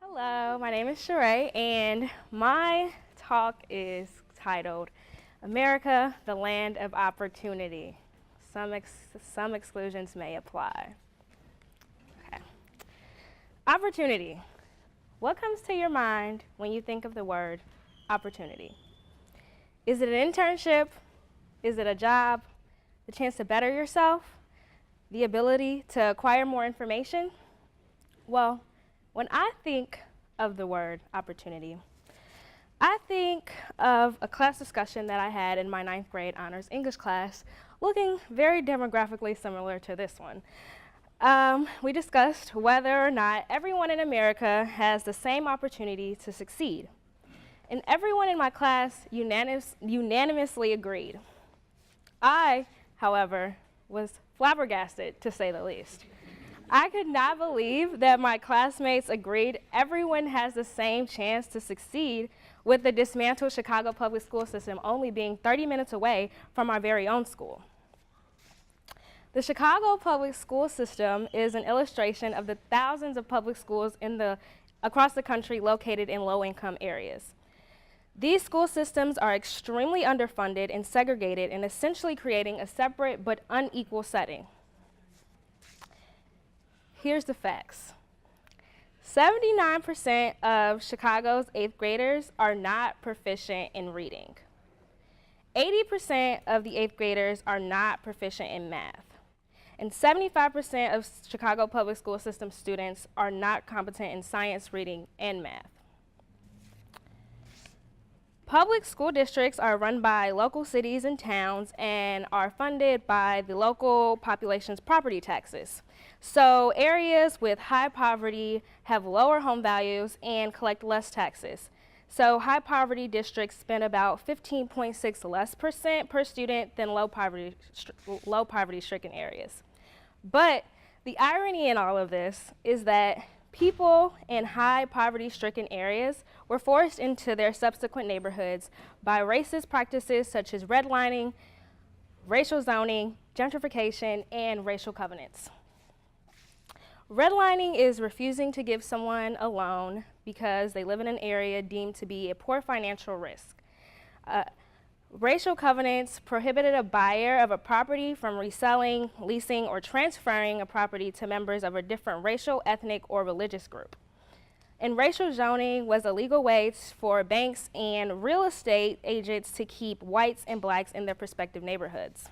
Hello, my name is Sharae, and my talk is titled America, the Land of Opportunity. Some exclusions may apply. Okay. Opportunity. What comes to your mind when you think of the word opportunity? Is it an internship? Is it a job? The chance to better yourself? The ability to acquire more information? Well, when I think of the word opportunity, I think of a class discussion that I had in my 9th grade honors English class, looking very demographically similar to this one. We discussed whether or not everyone in America has the same opportunity to succeed. And everyone in my class unanimously agreed. I, however, was flabbergasted, to say the least. I could not believe that my classmates agreed everyone has the same chance to succeed, with the dismantled Chicago public school system only being 30 minutes away from our very own school. The Chicago public school system is an illustration of the thousands of public schools across the country located in low-income areas. These school systems are extremely underfunded and segregated, and essentially creating a separate but unequal setting. Here's the facts. 79% of Chicago's 8th graders are not proficient in reading. 80% of the 8th graders are not proficient in math. And 75% of Chicago public school system students are not competent in science, reading, and math. Public school districts are run by local cities and towns and are funded by the local population's property taxes. So areas with high poverty have lower home values and collect less taxes. So high poverty districts spend about 15.6% less per student than low poverty stricken areas. But the irony in all of this is that people in high poverty-stricken areas were forced into their subsequent neighborhoods by racist practices such as redlining, racial zoning, gentrification, and racial covenants. Redlining is refusing to give someone a loan because they live in an area deemed to be a poor financial risk. Racial covenants prohibited a buyer of a property from reselling, leasing, or transferring a property to members of a different racial, ethnic, or religious group. And racial zoning was a legal way for banks and real estate agents to keep whites and blacks in their respective neighborhoods.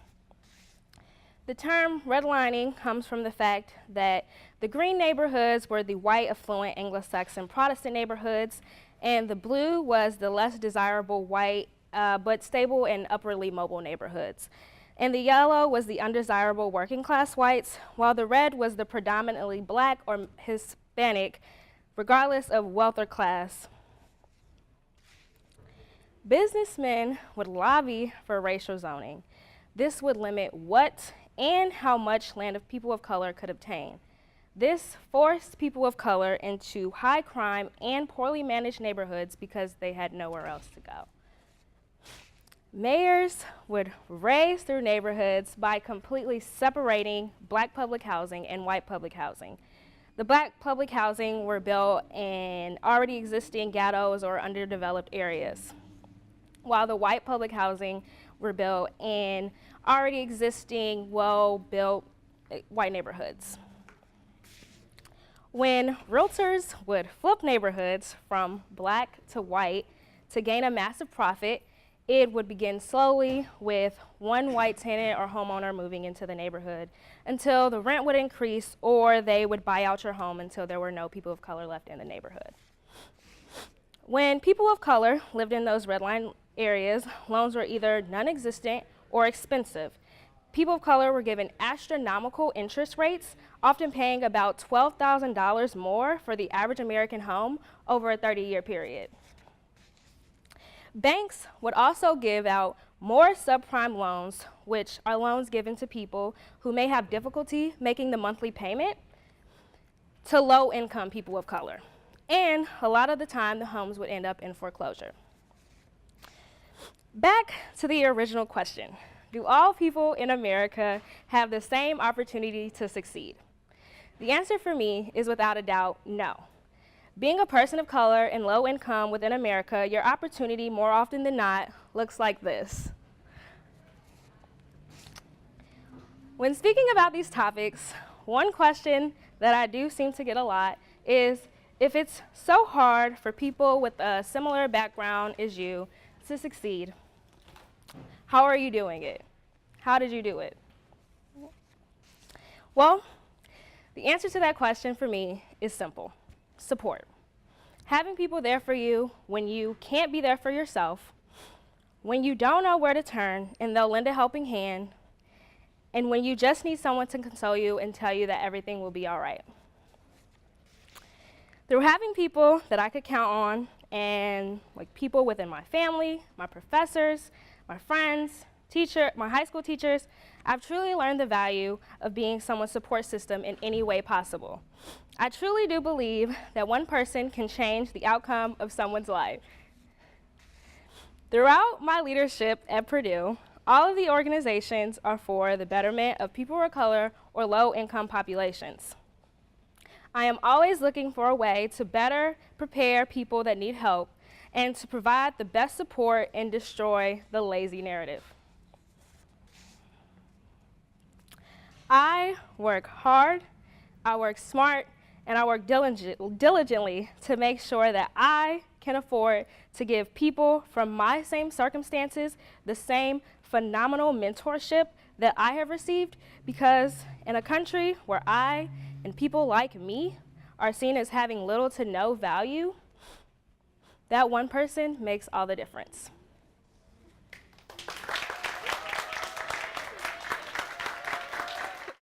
The term redlining comes from the fact that the green neighborhoods were the white, affluent, Anglo-Saxon Protestant neighborhoods, and the blue was the less desirable white, but stable and upwardly mobile neighborhoods. And the yellow was the undesirable working class whites, while the red was the predominantly black or Hispanic, regardless of wealth or class. Businessmen would lobby for racial zoning. This would limit what and how much land of people of color could obtain. This forced people of color into high crime and poorly managed neighborhoods because they had nowhere else to go. Mayors would race through neighborhoods by completely separating black public housing and white public housing. The black public housing were built in already existing ghettos or underdeveloped areas, while the white public housing were built in already existing, well-built white neighborhoods. When realtors would flip neighborhoods from black to white to gain a massive profit, it would begin slowly with one white tenant or homeowner moving into the neighborhood until the rent would increase, or they would buy out your home until there were no people of color left in the neighborhood. When people of color lived in those redline areas, loans were either non-existent or expensive. People of color were given astronomical interest rates, often paying about $12,000 more for the average American home over a 30-year period. Banks would also give out more subprime loans, which are loans given to people who may have difficulty making the monthly payment, to low-income people of color. And a lot of the time, the homes would end up in foreclosure. Back to the original question. Do all people in America have the same opportunity to succeed? The answer for me is without a doubt, no. Being a person of color and low income within America, your opportunity more often than not looks like this. When speaking about these topics, one question that I do seem to get a lot is if it's so hard for people with a similar background as you to succeed, how are you doing it? How did you do it? Well, the answer to that question for me is simple: support. Having people there for you when you can't be there for yourself, when you don't know where to turn and they'll lend a helping hand, and when you just need someone to console you and tell you that everything will be all right. Through having people that I could count on, and like people within my family, my professors, my friends, my high school teachers, I've truly learned the value of being someone's support system in any way possible. I truly do believe that one person can change the outcome of someone's life. Throughout my leadership at Purdue, all of the organizations are for the betterment of people of color or low-income populations. I am always looking for a way to better prepare people that need help and to provide the best support and destroy the lazy narrative. I work hard, I work smart, and I work diligently to make sure that I can afford to give people from my same circumstances the same phenomenal mentorship that I have received, because in a country where I and people like me are seen as having little to no value, that one person makes all the difference.